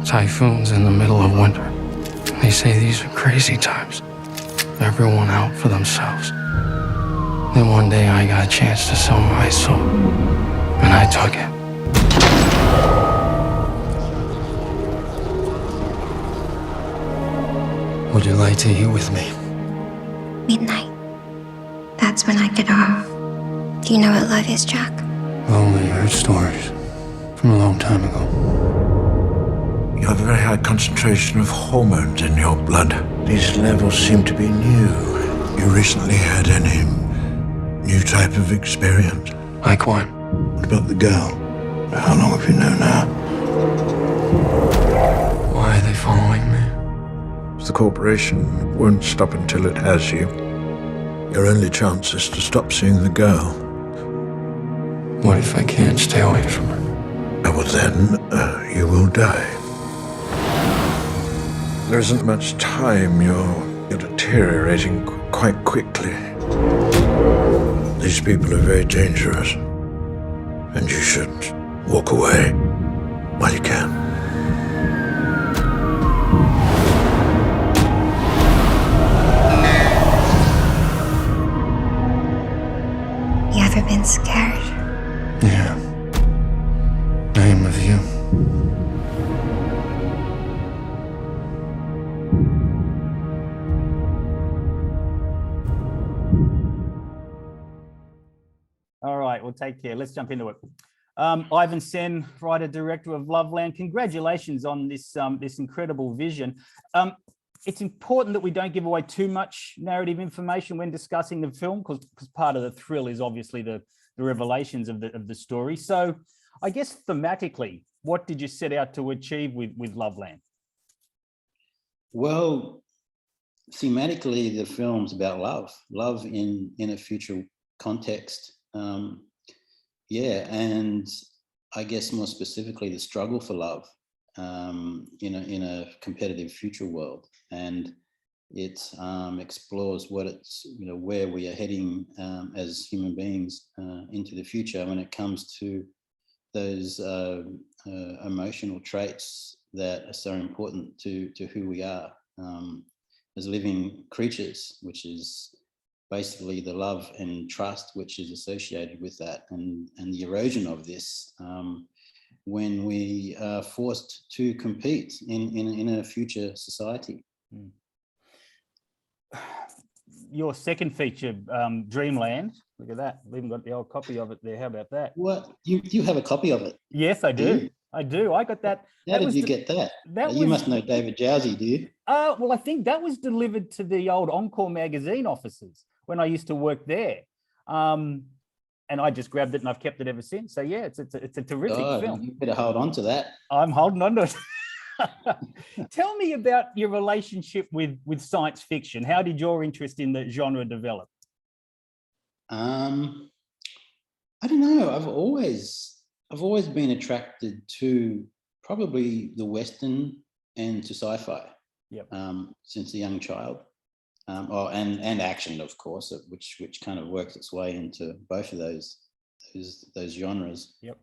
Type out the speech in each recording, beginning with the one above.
Typhoons in the middle of winter. They say these are crazy times. Everyone out for themselves. Then one day I got a chance to sell my soul, and I took it. Would you like to eat with me? Midnight. That's when I get off. Do you know what love is, Jack? I've only heard stories from a long time ago. You have a very high concentration of hormones in your blood. These levels seem to be new. You recently had any new type of experience? Like what? What about the girl? How long have you known her? Why are they following me? The corporation won't stop until it has you. Your only chance is to stop seeing the girl. What if I can't stay away from her? Well, then, you will die. There isn't much time. You're deteriorating quite quickly. These people are very dangerous, and you should walk away while you can. You ever been scared? Yeah. I am of you. All right, well, take care. Let's jump into it. Ivan Sen, writer, director of Loveland. Congratulations on this this incredible vision. It's important that we don't give away too much narrative information when discussing the film, because part of the thrill is obviously the revelations of the story. So I guess thematically, what did you set out to achieve with Loveland? Well, thematically, the film's about love in a future context. Yeah, and I guess more specifically, the struggle for love in a competitive future world, and it explores what it's where we are heading as human beings into the future when it comes to those emotional traits that are so important to who we are as living creatures, which is basically the love and trust which is associated with that, and the erosion of this when we are forced to compete in a future society. Your second feature, Dreamland, look at that. We even got the old copy of it there. How about that? What, you have a copy of it? Yes, I do. I do. I got that. How did you get that? You must know David Jowsey, do you? Well, I think that was delivered to the old Encore magazine offices when I used to work there. And I just grabbed it and I've kept it ever since. So yeah, it's a terrific film. You better hold on to that. I'm holding on to it. Tell me about your relationship with science fiction. How did your interest in the genre develop? I don't know. I've always been attracted to probably the Western and to sci-fi. Yep. Since a young child. And action, of course, which kind of works its way into both of those genres. Yep.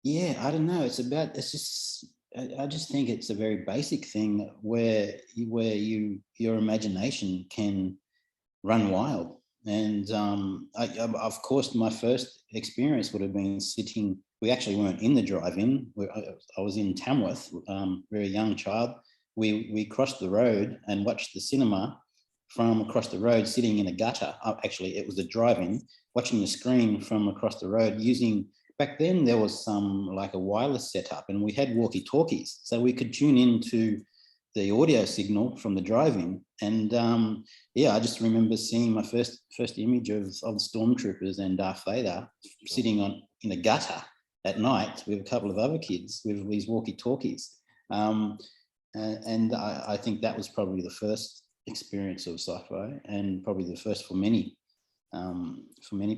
Yeah, I don't know. I just think it's a very basic thing where your imagination can run wild. And of course, my first experience would have been sitting. We actually weren't in the drive-in. I was in Tamworth, very young child. We crossed the road and watched the cinema from across the road, sitting in a gutter. Actually, it was a drive-in, watching the screen from across the road using, back then there was like a wireless setup, and we had walkie-talkies. So we could tune into the audio signal from the drive-in. And yeah, I just remember seeing my first image of stormtroopers and Darth Vader sitting in a gutter at night with a couple of other kids with these walkie-talkies. And I think that was probably the first experience of sci-fi, and probably the first for many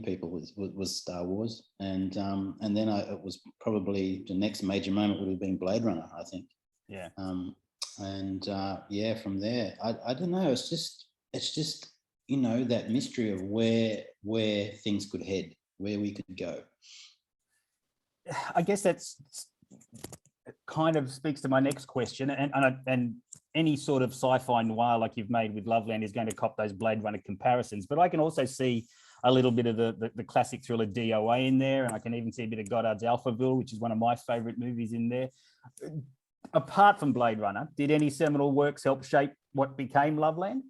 people was Star Wars. And then it was probably the next major moment would have been Blade Runner, I think. Yeah. Yeah, from there, I don't know. It's just that mystery of where things could head, where we could go. I guess that's kind of speaks to my next question, and any sort of sci-fi noir like you've made with Loveland is going to cop those Blade Runner comparisons, but I can also see a little bit of the classic thriller DOA in there, and I can even see a bit of Goddard's Alphaville, which is one of my favorite movies in there. Apart from Blade Runner, did any seminal works help shape what became Loveland?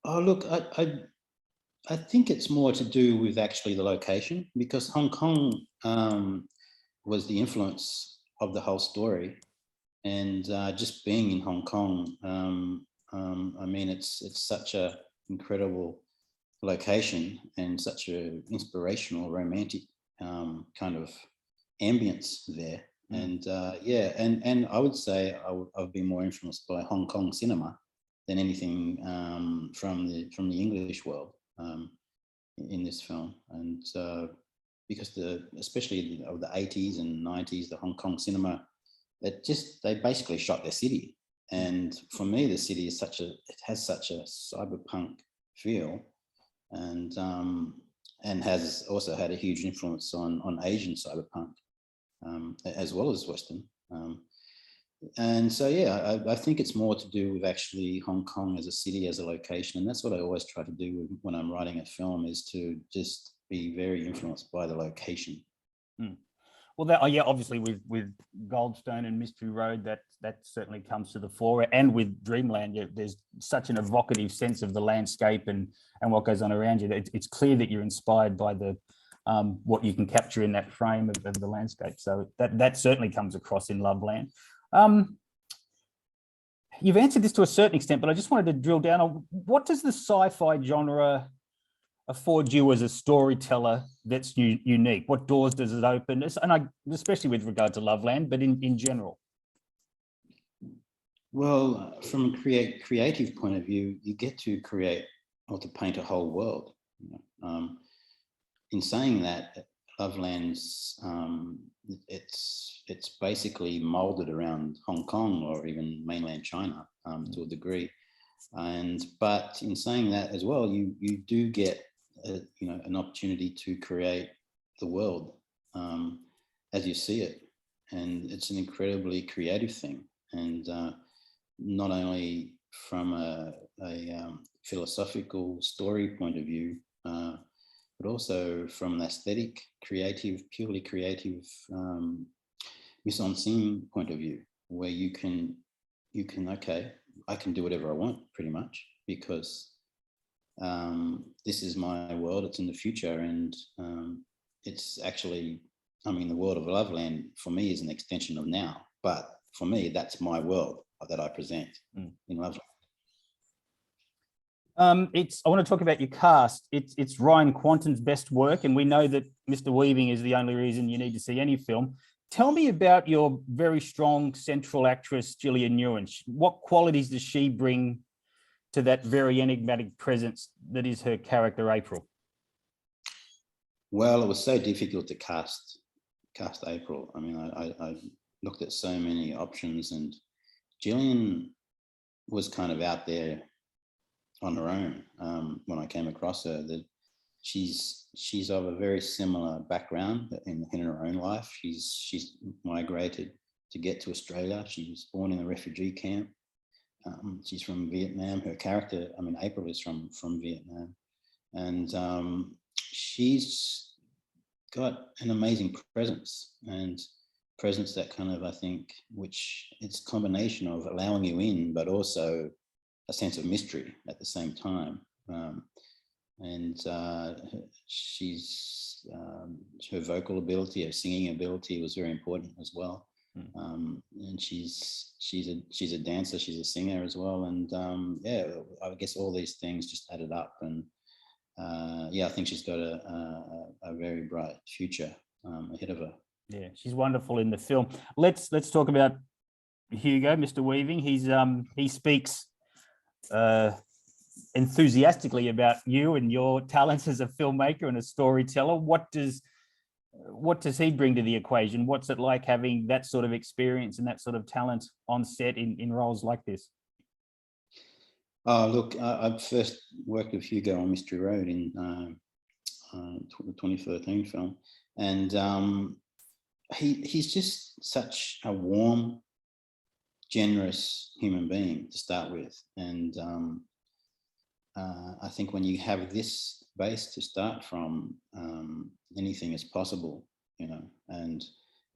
Oh, look, I think it's more to do with actually the location, because Hong Kong was the influence of the whole story, and just being in Hong Kong, I mean, it's such a incredible location and such a inspirational, romantic kind of ambience there. And yeah, and I would say I've been more influenced by Hong Kong cinema than anything from the English world in this film. And because especially of the 80s and 90s, the Hong Kong cinema, they basically shot their city. And for me, the city is it has such a cyberpunk feel, and has also had a huge influence on Asian cyberpunk, as well as Western. And so, yeah, I think it's more to do with actually Hong Kong as a city, as a location. And that's what I always try to do when I'm writing a film, is to just be very influenced by the location. Well, yeah, obviously with Goldstone and Mystery Road, that certainly comes to the fore. And with Dreamland, there's such an evocative sense of the landscape and what goes on around you. It's clear that you're inspired by the what you can capture in that frame of the landscape. So that certainly comes across in Loveland. You've answered this to a certain extent, but I just wanted to drill down on, what does the sci-fi genre afford you as a storyteller that's unique? What doors does it open? And especially with regard to Loveland, but in general. Well, from a creative point of view, you get to create or to paint a whole world. In saying that, Loveland's it's basically molded around Hong Kong or even mainland China to a degree. But in saying that as well, you do get an opportunity to create the world as you see it, and it's an incredibly creative thing. And not only from a philosophical story point of view, but also from an aesthetic, purely creative mise-en-scene point of view, where you can, okay, I can do whatever I want pretty much, because this is my world, it's in the future, and it's actually, I mean, the world of Loveland for me is an extension of now, but for me, that's my world that I present in Loveland. I want to talk about your cast. It's Ryan Kwanten's best work, and we know that Mr. Weaving is the only reason you need to see any film. Tell me about your very strong central actress, Jillian Nguyen. What qualities does she bring to that very enigmatic presence that is her character, April? Well, it was so difficult to cast April. I mean, I looked at so many options, and Jillian was kind of out there on her own when I came across her. That she's of a very similar background in her own life. She's migrated to get to Australia. She was born in a refugee camp. She's from Vietnam. Her character, I mean, April is from Vietnam, and she's got an amazing presence that kind of, I think, which it's a combination of allowing you in, but also a sense of mystery at the same time. She's her vocal ability, her singing ability was very important as well. And she's a dancer, she's a singer as well, and yeah, I guess all these things just added up, and yeah, I think she's got a very bright future ahead of her. Yeah, she's wonderful in the film. Let's talk about Hugo, Mr. Weaving. He speaks enthusiastically about you and your talents as a filmmaker and a storyteller. What does he bring to the equation? What's it like having that sort of experience and that sort of talent on set in roles like this? Look, I first worked with Hugo on Mystery Road in the 2013 film, and he's just such a warm, generous human being to start with, and I think when you have this base to start from, anything is possible, you know. And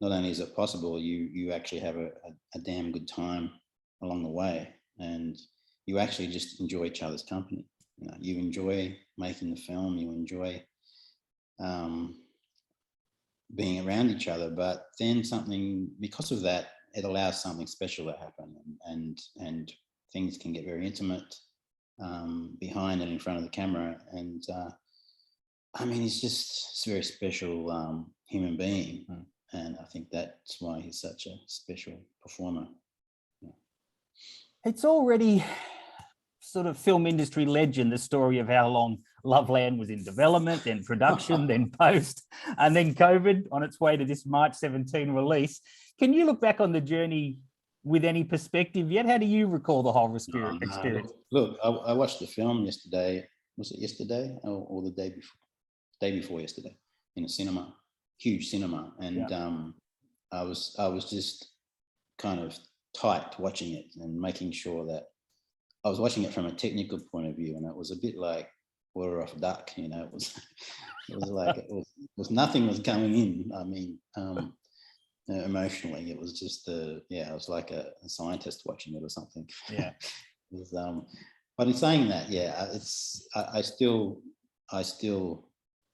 not only is it possible, you actually have a damn good time along the way, and you actually just enjoy each other's company. You know, you enjoy making the film, you enjoy being around each other, but then something, because of that, it allows something special to happen, and things can get very intimate behind and in front of the camera. And I mean, he's a very special human being, and I think that's why he's such a special performer. Yeah. It's already sort of film industry legend, the story of how long Loveland was in development, then production, then post, and then COVID on its way to this March 17 release. Can you look back on the journey with any perspective yet? How do you recall the whole experience? Look, I watched the film yesterday. Was it yesterday or the day before yesterday, in a cinema, huge cinema, and I was just kind of tight watching it and making sure that I was watching it from a technical point of view, and it was a bit like water off a duck, you know. It was like it was nothing was coming in. I mean, emotionally, it was just it was like a scientist watching it or something. Yeah. It was, but in saying that, it's I still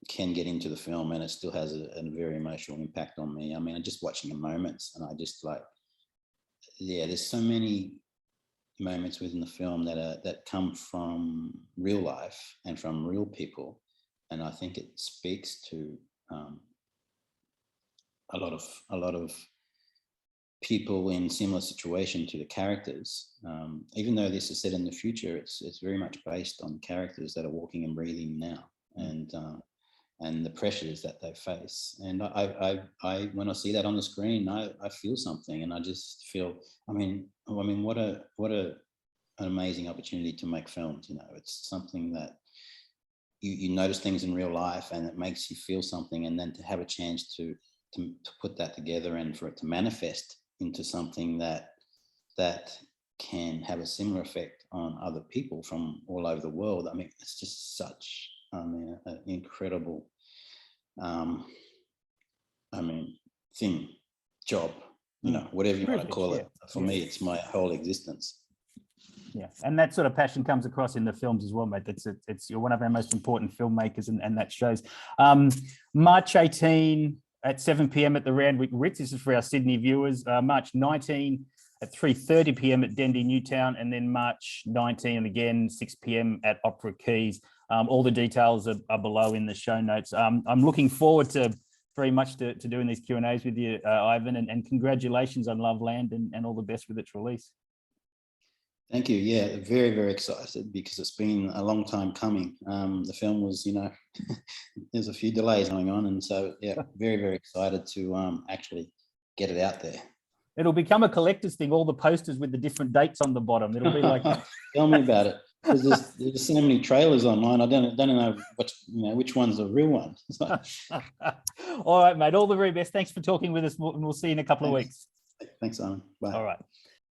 can get into the film, and it still has a very emotional impact on me. I mean, I'm just watching the moments, and I just like, there's so many moments within the film that come from real life and from real people, and I think it speaks to a lot of people in similar situation to the characters. Even though this is set in the future, it's very much based on characters that are walking and breathing now, and the pressures that they face. And I when I see that on the screen, I feel something, and I just feel, I mean, what an amazing opportunity to make films. You know, it's something that you notice things in real life, and it makes you feel something, and then to have a chance to put that together and for it to manifest into something that can have a similar effect on other people from all over the world. I mean, it's just such an incredible job, you know, whatever you want to call it. For me, it's my whole existence. Yeah, and that sort of passion comes across in the films as well, mate. You're one of our most important filmmakers, and that shows. March 18 at 7 p.m. at the Randwick Ritz. This is for our Sydney viewers. March 19 at 3:30 p.m. at Dendy Newtown, and then March 19 again 6 p.m. at Opera Keys. All the details are below in the show notes. I'm looking forward to very much to doing these Q&As with you, Ivan, and congratulations on Loveland, and all the best with its release. Thank you. Yeah, very, very excited, because it's been a long time coming. The film was, you know, there's a few delays going on, and so yeah, very, very excited to actually get it out there. It'll become a collector's thing, all the posters with the different dates on the bottom. It'll be like Tell me about it. There's so many trailers online. I don't know which one's the real one. All right, mate. All the very best. Thanks for talking with us, and we'll see you in a couple of weeks. Thanks, Simon. Bye. All right.